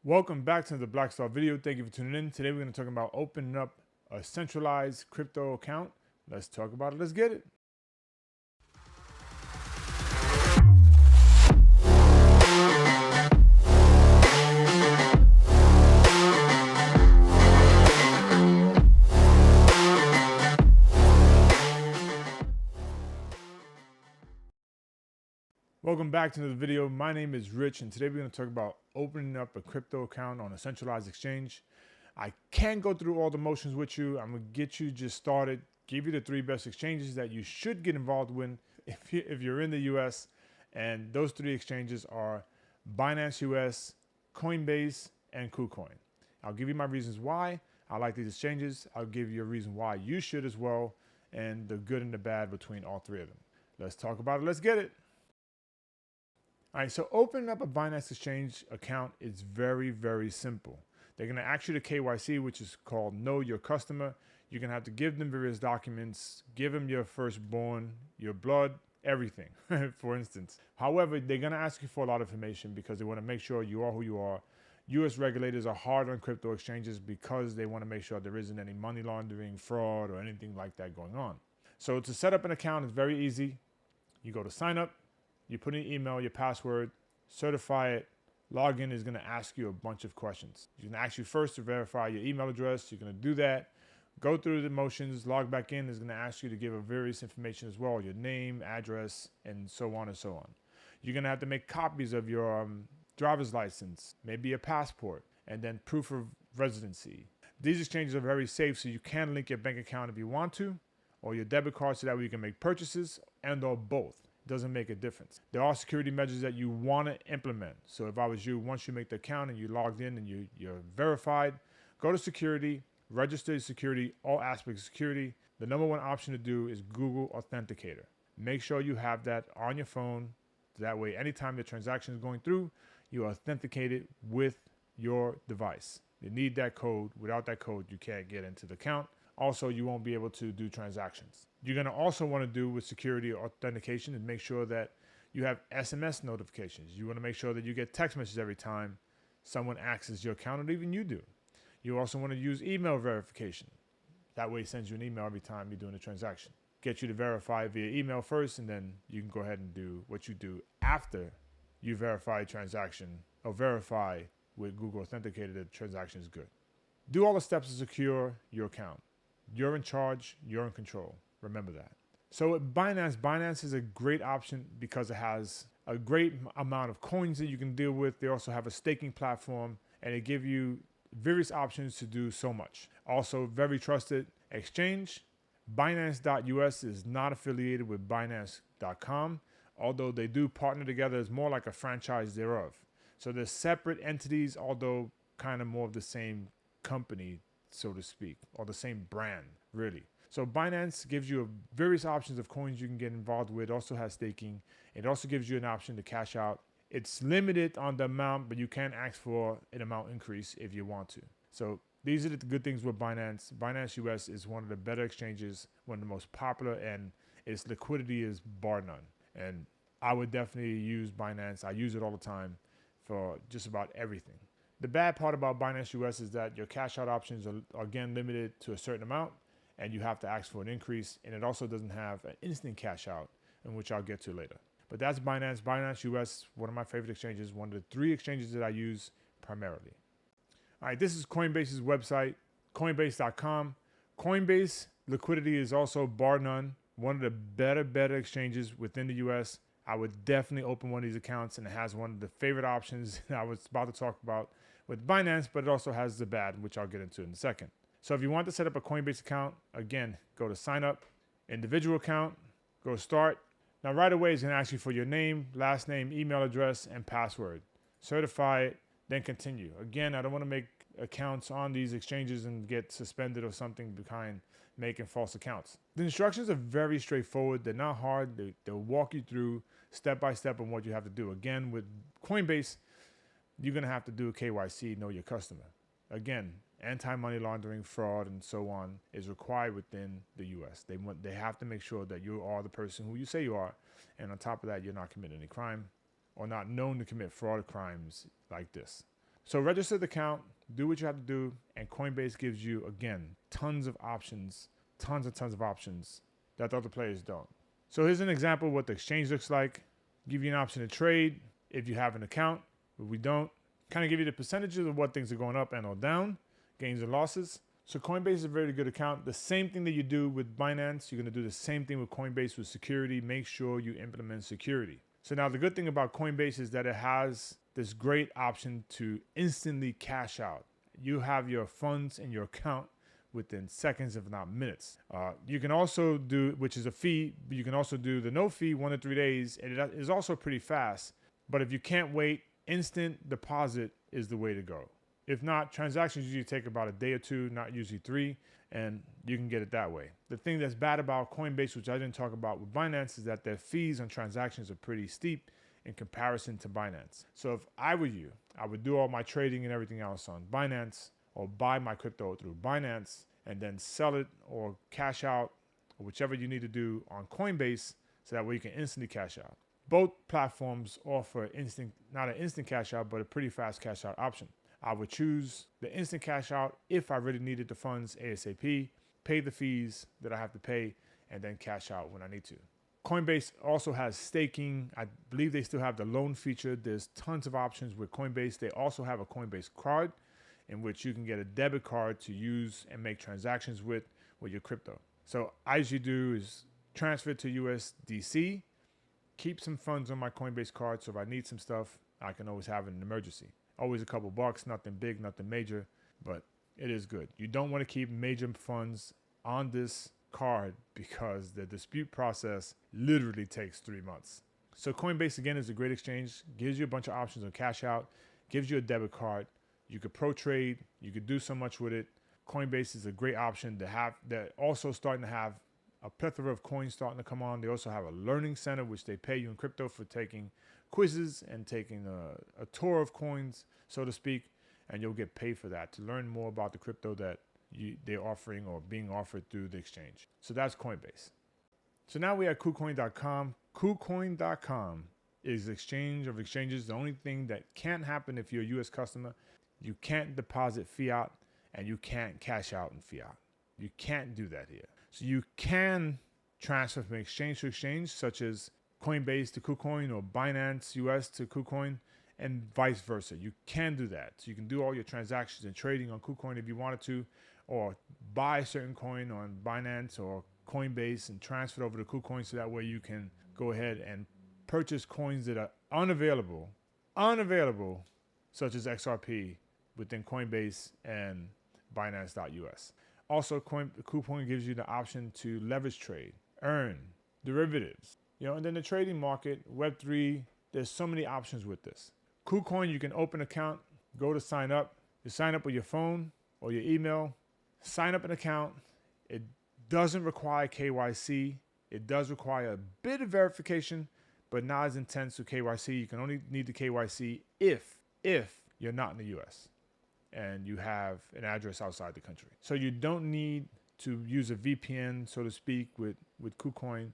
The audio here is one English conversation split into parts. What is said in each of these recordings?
Welcome back to the Black Star video. Thank you for tuning in. Today we're going to talk about opening up a centralized crypto account. Let's talk about it. Let's get it. Welcome back to the video. My name is Rich, and today we're going to talk about opening up a crypto account on a centralized exchange. I can't go through all the motions with you. I'm going to get you just started, give you the 3 best exchanges that you should get involved with if you're in the US. And those 3 exchanges are Binance US, Coinbase, and KuCoin. I'll give you my reasons why I like these exchanges. I'll give you a reason why you should as well, and the good and the bad between all 3 of them. Let's talk about it. Let's get it. All right, so opening up a Binance Exchange account is very, very simple. They're going to ask you the KYC, which is called Know Your Customer. You're going to have to give them various documents, give them your firstborn, your blood, everything, for instance. However, they're going to ask you for a lot of information because they want to make sure you are who you are. U.S. regulators are hard on crypto exchanges because they want to make sure there isn't any money laundering, fraud, or anything like that going on. So to set up an account is very easy. You go to sign up. You put in your email, your password, certify it. Login is going to ask you a bunch of questions. You're going to ask you first to verify your email address. You're going to do that. Go through the motions, log back in. Is going to ask you to give a various information as well, your name, address, and so on and so on. You're going to have to make copies of your driver's license, maybe a passport, and then proof of residency. These exchanges are very safe, so you can link your bank account if you want to, or your debit card, so that way you can make purchases, and or both. Doesn't make a difference. There are security measures that you want to implement. So if I was you, once you make the account and you logged in and you're verified, go to security, register security, all aspects of security. The number 1 option to do is Google Authenticator. Make sure you have that on your phone. That way, anytime the transaction is going through, you authenticate it with your device. You need that code. Without that code, you can't get into the account. Also, you won't be able to do transactions. You're going to also want to do with security authentication and make sure that you have SMS notifications. You want to make sure that you get text messages every time someone accesses your account, or even you do. You also want to use email verification. That way it sends you an email every time you're doing a transaction. Get you to verify via email first, and then you can go ahead and do what you do after you verify a transaction, or verify with Google Authenticator that the transaction is good. Do all the steps to secure your account. You're in charge, you're in control. Remember that. So at Binance is a great option because it has a great amount of coins that you can deal with. They also have a staking platform, and they give you various options to do so much. Also, very trusted exchange. Binance.us is not affiliated with Binance.com, although they do partner together. It's more like a franchise thereof. So they're separate entities, although kind of more of the same company, so to speak, or the same brand, really. So Binance gives you various options of coins you can get involved with. It also has staking. It also gives you an option to cash out. It's limited on the amount, but you can ask for an amount increase if you want to. So these are the good things with Binance. Binance US is one of the better exchanges, one of the most popular, and its liquidity is bar none. And I would definitely use Binance. I use it all the time for just about everything. The bad part about Binance US is that your cash out options are again limited to a certain amount, and you have to ask for an increase, and it also doesn't have an instant cash out, in which I'll get to later. But that's Binance. Binance US, one of my favorite exchanges, one of the 3 exchanges that I use primarily. All right, this is Coinbase's website, coinbase.com. Coinbase liquidity is also bar none, one of the better exchanges within the US. I would definitely open one of these accounts, and it has one of the favorite options that I was about to talk about with Binance, but it also has the bad, which I'll get into in a second. So if you want to set up a Coinbase account, again, go to sign up, individual account, go start. Now right away, it's going to ask you for your name, last name, email address, and password. Certify it, then continue. Again, I don't want to make accounts on these exchanges and get suspended or something behind making false accounts. The instructions are very straightforward. They're not hard. They'll walk you through step by step on what you have to do. Again, with Coinbase, you're going to have to do a KYC, know your customer. Again, anti-money laundering, fraud, and so on is required within the U.S. They have to make sure that you are the person who you say you are, and on top of that, you're not committing any crime or not known to commit fraud crimes like this. So register the account, do what you have to do, and Coinbase gives you, again, tons of options, tons and tons of options that the other players don't. So here's an example of what the exchange looks like. Give you an option to trade if you have an account, but we don't. Kind of give you the percentages of what things are going up and or down, gains and losses. So Coinbase is a very good account. The same thing that you do with Binance, you're going to do the same thing with Coinbase with security. Make sure you implement security. So now the good thing about Coinbase is that it has this great option to instantly cash out. You have your funds in your account within seconds, if not minutes. You can also do, which is a fee, but you can also do the no fee 1 to 3 days. And it is also pretty fast. But if you can't wait, instant deposit is the way to go. If not, transactions usually take about a day or two, not usually 3, and you can get it that way. The thing that's bad about Coinbase, which I didn't talk about with Binance, is that their fees on transactions are pretty steep in comparison to Binance. So if I were you, I would do all my trading and everything else on Binance, or buy my crypto through Binance and then sell it or cash out, or whichever you need to do on Coinbase, so that way you can instantly cash out. Both platforms offer not an instant cash out, but a pretty fast cash out option. I would choose the instant cash out if I really needed the funds ASAP, pay the fees that I have to pay, and then cash out when I need to. Coinbase also has staking. I believe they still have the loan feature. There's tons of options with Coinbase. They also have a Coinbase card in which you can get a debit card to use and make transactions with your crypto. So all you do is transfer it to USDC, keep some funds on my Coinbase card, so if I need some stuff, I can always have an emergency. Always a couple bucks, nothing big, nothing major, but it is good. You don't want to keep major funds on this card because the dispute process literally takes 3 months. So Coinbase, again, is a great exchange, gives you a bunch of options on cash out, gives you a debit card. You could pro trade, you could do so much with it. Coinbase is a great option to have. They're also starting to have a plethora of coins starting to come on. They also have a learning center, which they pay you in crypto for taking quizzes and taking a tour of coins, so to speak, and you'll get paid for that to learn more about the crypto that they're offering or being offered through the exchange. So that's Coinbase. So now we have KuCoin.com. KuCoin.com is exchange of exchanges. The only thing that can't happen if you're a U.S. customer, you can't deposit fiat and you can't cash out in fiat. You can't do that here. So you can transfer from exchange to exchange, such as Coinbase to KuCoin or Binance US to KuCoin, and vice versa. You can do that. So you can do all your transactions and trading on KuCoin if you wanted to, or buy a certain coin on Binance or Coinbase and transfer it over to KuCoin, so that way you can go ahead and purchase coins that are unavailable, such as XRP within Coinbase and Binance.us. Also, KuCoin gives you the option to leverage trade, earn, derivatives, and then the trading market, Web3, there's so many options with this. KuCoin, you can open an account, go to sign up. You sign up with your phone or your email, sign up an account. It doesn't require KYC. It does require a bit of verification, but not as intense with KYC. You can only need the KYC if you're not in the US and you have an address outside the country. So you don't need to use a VPN, so to speak, with KuCoin.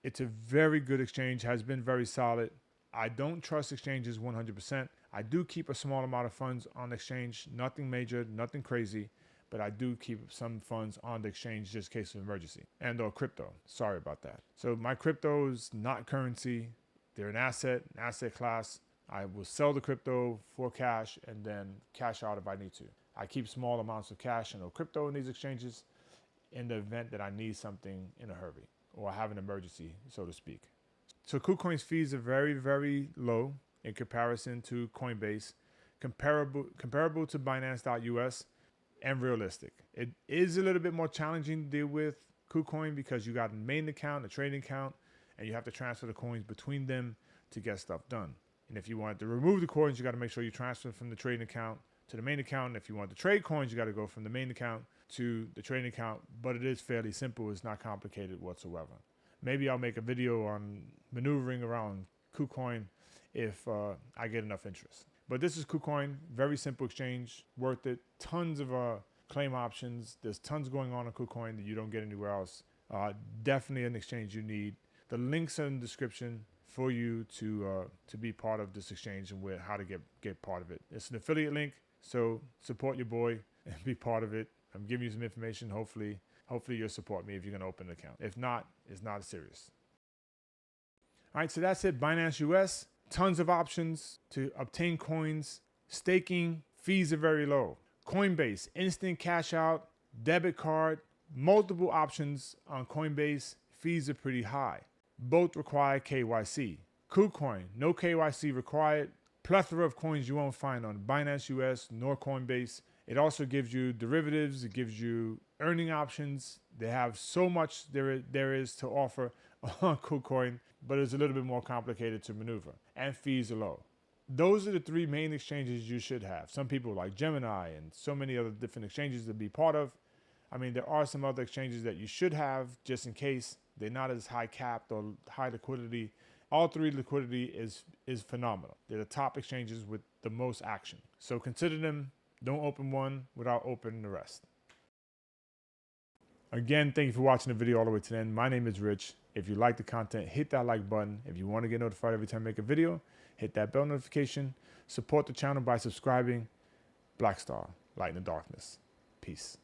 It's a very good exchange, has been very solid. I don't trust exchanges 100%. I do keep a small amount of funds on the exchange, nothing major, nothing crazy, but I do keep some funds on the exchange just in case of emergency, and or crypto. Sorry about that. So my crypto is not currency. They're an asset class. I will sell the crypto for cash and then cash out if I need to. I keep small amounts of cash and or crypto in these exchanges in the event that I need something in a hurry or I have an emergency, so to speak. So KuCoin's fees are very, very low in comparison to Coinbase, comparable to Binance.us, and realistic. It is a little bit more challenging to deal with KuCoin because you got a main account, a trading account, and you have to transfer the coins between them to get stuff done. And if you want to remove the coins, you got to make sure you transfer from the trading account to the main account. And if you want to trade coins, you got to go from the main account to the trading account. But it is fairly simple. It's not complicated whatsoever. Maybe I'll make a video on maneuvering around KuCoin if I get enough interest. But this is KuCoin, very simple exchange, worth it. Tons of claim options. There's tons going on KuCoin that you don't get anywhere else. Definitely an exchange you need. The links are in the description. for you to be part of this exchange and where how to get part of it. It's an affiliate link, so support your boy and be part of it. I'm giving you some information. Hopefully you'll support me if you're going to open an account. If not, it's not serious. All right, so that's it. Binance US, tons of options to obtain coins. Staking, fees are very low. Coinbase, instant cash out, debit card, multiple options on Coinbase. Fees are pretty high. Both require KYC. KuCoin, no KYC required. Plethora of coins you won't find on Binance US nor Coinbase. It also gives you derivatives. It gives you earning options. They have so much there is to offer on KuCoin, but it's a little bit more complicated to maneuver, and fees are low. Those are the three main exchanges you should have. Some people like Gemini and so many other different exchanges to be part of. I mean, there are some other exchanges that you should have just in case. They're not as high capped or high liquidity. All three liquidity is phenomenal. They're the top exchanges with the most action. So consider them. Don't open one without opening the rest. Again, thank you for watching the video all the way to the end. My name is Rich. If you like the content, hit that like button. If you want to get notified every time I make a video, hit that bell notification. Support the channel by subscribing. Black Star, light in the darkness. Peace.